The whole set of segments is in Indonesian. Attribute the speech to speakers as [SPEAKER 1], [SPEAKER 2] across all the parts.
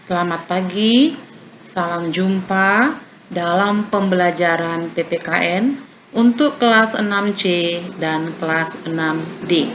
[SPEAKER 1] Selamat pagi, salam jumpa dalam pembelajaran PPKN untuk kelas 6C dan kelas 6D.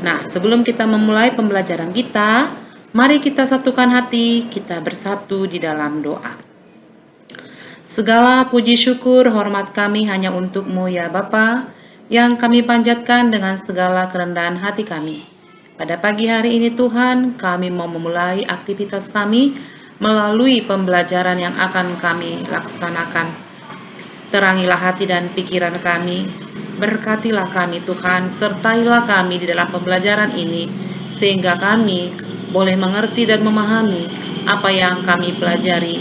[SPEAKER 1] Nah, sebelum kita memulai pembelajaran kita, mari kita satukan hati, kita bersatu di dalam doa. Segala puji syukur hormat kami hanya untuk-Mu ya Bapa, yang kami panjatkan dengan segala kerendahan hati kami. Pada pagi hari ini Tuhan, kami mau memulai aktivitas kami melalui pembelajaran yang akan kami laksanakan. Terangilah hati dan pikiran kami, berkatilah kami Tuhan, sertailah kami di dalam pembelajaran ini, sehingga kami boleh mengerti dan memahami apa yang kami pelajari,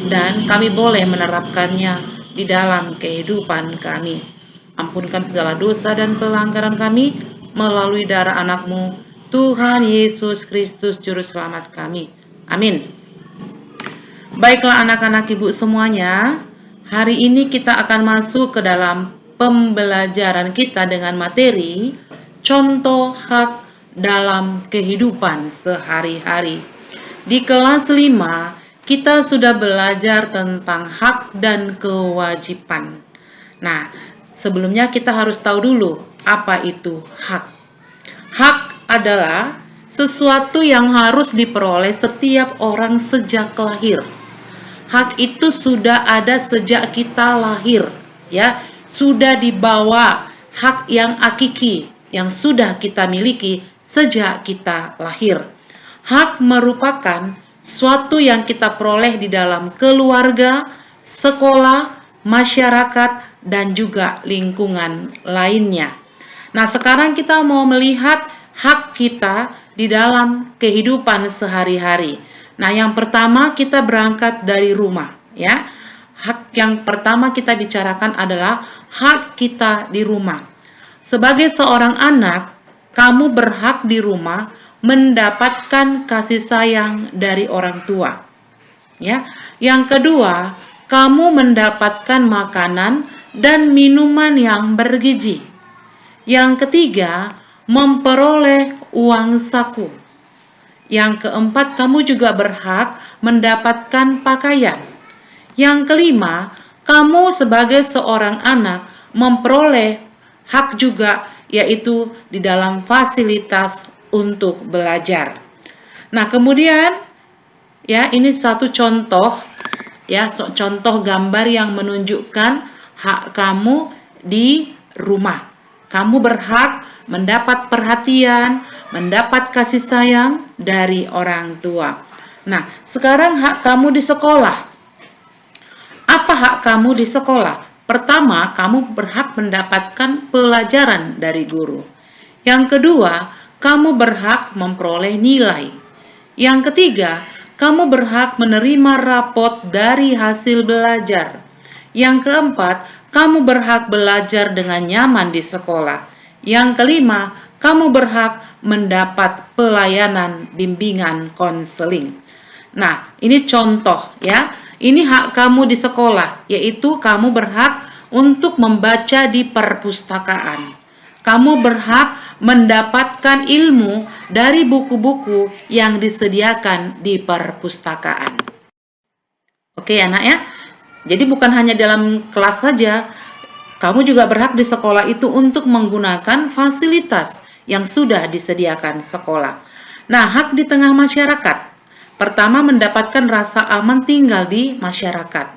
[SPEAKER 1] dan kami boleh menerapkannya di dalam kehidupan kami. Ampunkan segala dosa dan pelanggaran kami melalui darah anak-Mu, Tuhan Yesus Kristus Juru Selamat kami. Amin. Baiklah anak-anak ibu semuanya, hari ini kita akan masuk ke dalam pembelajaran kita dengan materi contoh hak dalam kehidupan sehari-hari. Di kelas 5, kita sudah belajar tentang hak dan kewajiban. Nah, sebelumnya kita harus tahu dulu apa itu hak. Hak adalah sesuatu yang harus diperoleh setiap orang sejak lahir. Hak itu sudah ada sejak kita lahir, ya. Sudah dibawa hak yang hakiki yang sudah kita miliki sejak kita lahir. Hak merupakan suatu yang kita peroleh di dalam keluarga, sekolah, masyarakat, dan juga lingkungan lainnya. Nah, sekarang kita mau melihat hak kita di dalam kehidupan sehari-hari. Nah, yang pertama kita berangkat dari rumah, ya. Hak yang pertama kita bicarakan adalah hak kita di rumah. Sebagai seorang anak, kamu berhak di rumah mendapatkan kasih sayang dari orang tua. Ya. Yang kedua, kamu mendapatkan makanan dan minuman yang bergizi. Yang ketiga, memperoleh uang saku. Yang keempat, kamu juga berhak mendapatkan pakaian. Yang kelima, kamu sebagai seorang anak memperoleh hak juga, yaitu di dalam fasilitas untuk belajar. Nah, kemudian ya, ini satu contoh, ya, contoh gambar yang menunjukkan hak kamu di rumah. Kamu berhak mendapat perhatian, mendapat kasih sayang dari orang tua. Nah, sekarang hak kamu di sekolah. Apa hak kamu di sekolah? Pertama, kamu berhak mendapatkan pelajaran dari guru. Yang kedua, kamu berhak memperoleh nilai. Yang ketiga, kamu berhak menerima rapot dari hasil belajar. Yang keempat, kamu berhak belajar dengan nyaman di sekolah. Yang kelima, kamu berhak mendapat pelayanan bimbingan konseling. Nah, ini contoh ya. Ini hak kamu di sekolah, yaitu kamu berhak untuk membaca di perpustakaan. Kamu berhak mendapatkan ilmu dari buku-buku yang disediakan di perpustakaan. Oke, anak ya. Jadi bukan hanya dalam kelas saja, kamu juga berhak di sekolah itu untuk menggunakan fasilitas yang sudah disediakan sekolah. Nah, hak di tengah masyarakat. Pertama, mendapatkan rasa aman tinggal di masyarakat.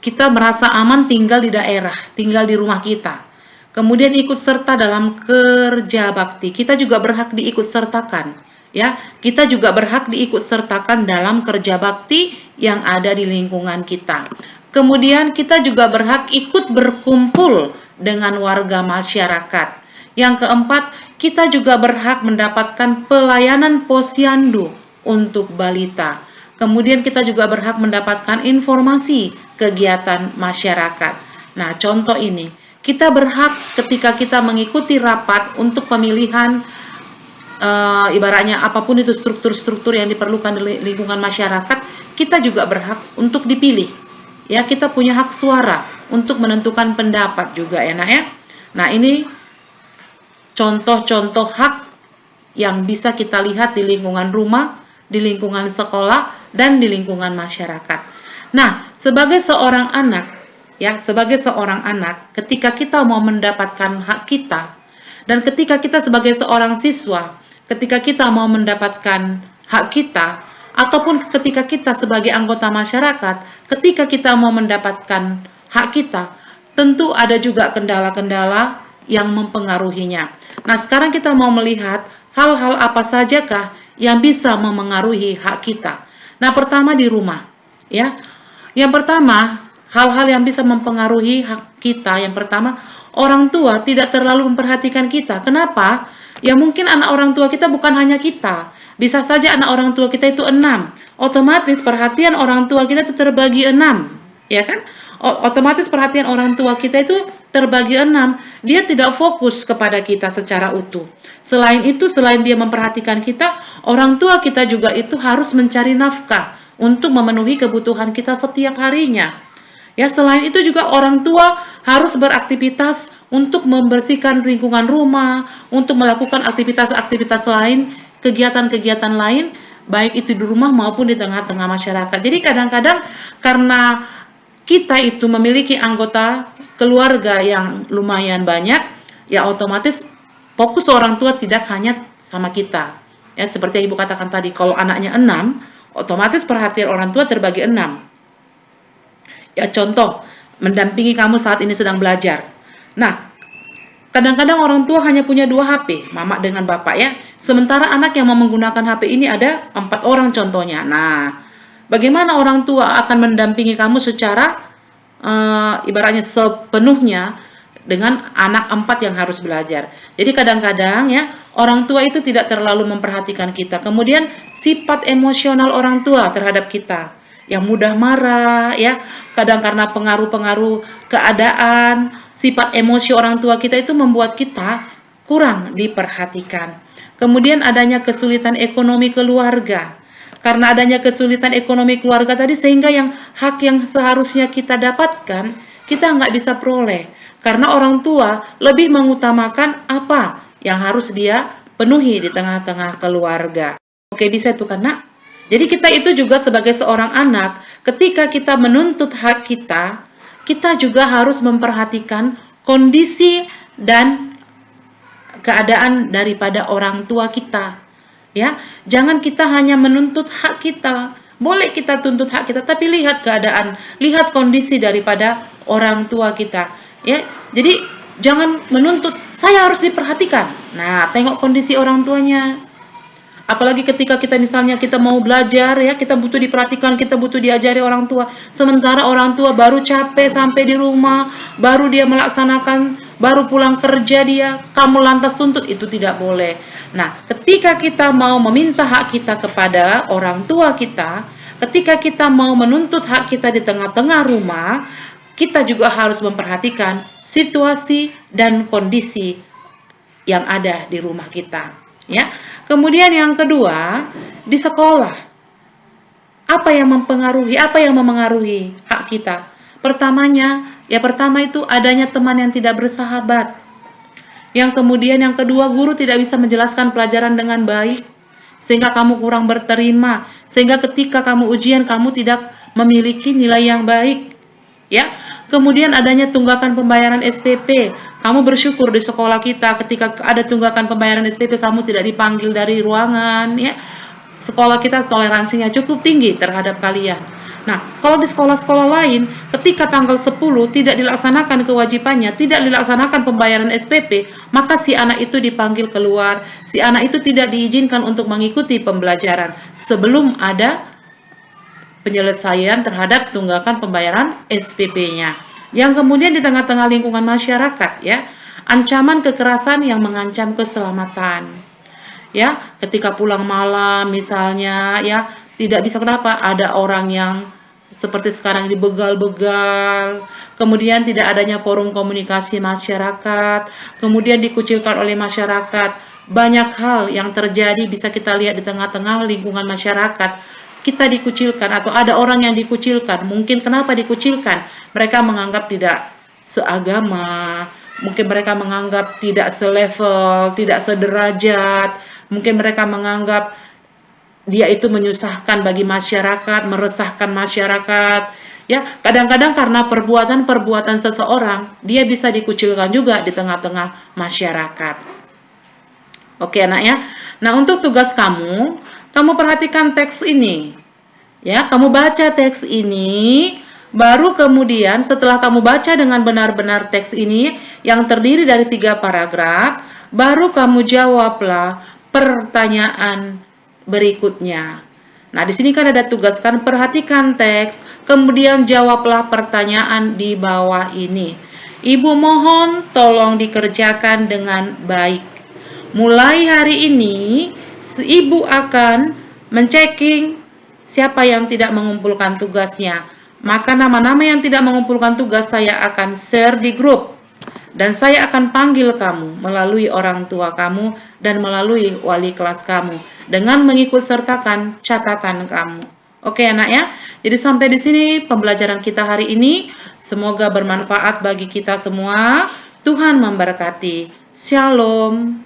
[SPEAKER 1] Kita merasa aman tinggal di daerah, tinggal di rumah kita. Kemudian ikut serta dalam kerja bakti. Kita juga berhak diikut sertakan. Ya, kita juga berhak diikut sertakan dalam kerja bakti yang ada di lingkungan kita. Kemudian kita juga berhak ikut berkumpul dengan warga masyarakat. Yang keempat, kita juga berhak mendapatkan pelayanan posyandu untuk balita. Kemudian kita juga berhak mendapatkan informasi kegiatan masyarakat. Nah, contoh ini, kita berhak ketika kita mengikuti rapat untuk pemilihan ibaratnya apapun itu struktur-struktur yang diperlukan di lingkungan masyarakat, kita juga berhak untuk dipilih. Ya, kita punya hak suara untuk menentukan pendapat juga ya, Nak ya. Nah, ini contoh-contoh hak yang bisa kita lihat di lingkungan rumah, di lingkungan sekolah, dan di lingkungan masyarakat. Nah, sebagai seorang anak, ya, sebagai seorang anak, ketika kita mau mendapatkan hak kita, dan ketika kita sebagai seorang siswa, ketika kita mau mendapatkan hak kita, ataupun ketika kita sebagai anggota masyarakat, ketika kita mau mendapatkan hak kita, tentu ada juga kendala-kendala yang mempengaruhinya. Nah, sekarang kita mau melihat hal-hal apa sajakah yang bisa memengaruhi hak kita. Nah, pertama di rumah, ya. Yang pertama, hal-hal yang bisa mempengaruhi hak kita. Yang pertama, orang tua tidak terlalu memperhatikan kita. Kenapa? Ya mungkin anak orang tua kita bukan hanya kita. Bisa saja anak orang tua kita itu 6. Otomatis perhatian orang tua kita itu terbagi 6. Ya kan? Otomatis perhatian orang tua kita itu terbagi 6. Dia tidak fokus kepada kita secara utuh. Selain itu, selain dia memperhatikan kita, orang tua kita juga itu harus mencari nafkah untuk memenuhi kebutuhan kita setiap harinya. Ya, selain itu juga orang tua harus beraktivitas untuk membersihkan lingkungan rumah, untuk melakukan aktivitas-aktivitas lain, kegiatan-kegiatan lain, baik itu di rumah maupun di tengah-tengah masyarakat. Jadi kadang-kadang karena kita itu memiliki anggota keluarga yang lumayan banyak, ya otomatis fokus orang tua tidak hanya sama kita. Ya, seperti yang Ibu katakan tadi, kalau anaknya 6, otomatis perhatian orang tua terbagi 6. Ya, contoh, mendampingi kamu saat ini sedang belajar. Nah, kadang-kadang orang tua hanya punya 2 HP, mama dengan bapak ya. Sementara anak yang mau menggunakan HP ini ada 4 orang contohnya. Nah, bagaimana orang tua akan mendampingi kamu secara ibaratnya sepenuhnya dengan anak 4 yang harus belajar. Jadi kadang-kadang ya, orang tua itu tidak terlalu memperhatikan kita. Kemudian sifat emosional orang tua terhadap kita, yang mudah marah ya, kadang karena pengaruh-pengaruh keadaan, sifat emosi orang tua kita itu membuat kita kurang diperhatikan. Kemudian adanya kesulitan ekonomi keluarga. Karena adanya kesulitan ekonomi keluarga tadi, sehingga yang hak yang seharusnya kita dapatkan, kita nggak bisa peroleh. Karena orang tua lebih mengutamakan apa yang harus dia penuhi di tengah-tengah keluarga. Oke, bisa itu kan, Nak? Jadi kita itu juga sebagai seorang anak, ketika kita menuntut hak kita, kita juga harus memperhatikan kondisi dan keadaan daripada orang tua kita. Ya, jangan kita hanya menuntut hak kita. Boleh kita tuntut hak kita, tapi lihat keadaan, lihat kondisi daripada orang tua kita. Ya, jadi jangan menuntut saya harus diperhatikan. Nah, tengok kondisi orang tuanya. Apalagi ketika kita misalnya kita mau belajar ya, kita butuh diperhatikan, kita butuh diajari orang tua. Sementara orang tua baru capek sampai di rumah, baru dia melaksanakan, baru pulang kerja dia, kamu lantas tuntut, itu tidak boleh. Nah, ketika kita mau meminta hak kita kepada orang tua kita, ketika kita mau menuntut hak kita di tengah-tengah rumah, kita juga harus memperhatikan situasi dan kondisi yang ada di rumah kita. Ya. Kemudian yang kedua, di sekolah. Apa yang mempengaruhi, apa yang memengaruhi hak kita? Pertamanya, pertama itu adanya teman yang tidak bersahabat. Yang kemudian yang kedua, guru tidak bisa menjelaskan pelajaran dengan baik, sehingga kamu kurang berterima, sehingga ketika kamu ujian kamu tidak memiliki nilai yang baik. Ya. Kemudian adanya tunggakan pembayaran SPP. Kamu bersyukur di sekolah kita ketika ada tunggakan pembayaran SPP kamu tidak dipanggil dari ruangan ya. Sekolah kita toleransinya cukup tinggi terhadap kalian. Nah, kalau di sekolah-sekolah lain ketika tanggal 10 tidak dilaksanakan kewajibannya, tidak dilaksanakan pembayaran SPP, maka si anak itu dipanggil keluar, si anak itu tidak diizinkan untuk mengikuti pembelajaran sebelum ada penyelesaian terhadap tunggakan pembayaran SPP-nya. Yang kemudian di tengah-tengah lingkungan masyarakat ya, ancaman kekerasan yang mengancam keselamatan. Ya, ketika pulang malam misalnya ya, tidak bisa kenapa ada orang yang seperti sekarang dibegal-begal, kemudian tidak adanya forum komunikasi masyarakat, kemudian dikucilkan oleh masyarakat. Banyak hal yang terjadi bisa kita lihat di tengah-tengah lingkungan masyarakat. Kita dikucilkan atau ada orang yang dikucilkan. Mungkin kenapa dikucilkan? Mereka menganggap tidak seagama, mungkin mereka menganggap tidak selevel, tidak sederajat, mungkin mereka menganggap dia itu menyusahkan bagi masyarakat, meresahkan masyarakat. Ya, kadang-kadang karena perbuatan-perbuatan seseorang, dia bisa dikucilkan juga di tengah-tengah masyarakat. Oke, anak ya. Nah, untuk tugas kamu perhatikan teks ini. Ya, kamu baca teks ini, baru kemudian setelah kamu baca dengan benar-benar teks ini yang terdiri dari 3 paragraf, baru kamu jawablah pertanyaan berikutnya. Nah, di sini kan ada tugas, kan perhatikan teks, kemudian jawablah pertanyaan di bawah ini. Ibu mohon tolong dikerjakan dengan baik. Mulai hari ini, ibu akan mencekking siapa yang tidak mengumpulkan tugasnya. Maka nama-nama yang tidak mengumpulkan tugas saya akan share di grup. Dan saya akan panggil kamu melalui orang tua kamu dan melalui wali kelas kamu dengan mengikutsertakan catatan kamu. Oke anak ya. Jadi sampai di sini pembelajaran kita hari ini. Semoga bermanfaat bagi kita semua. Tuhan memberkati. Shalom.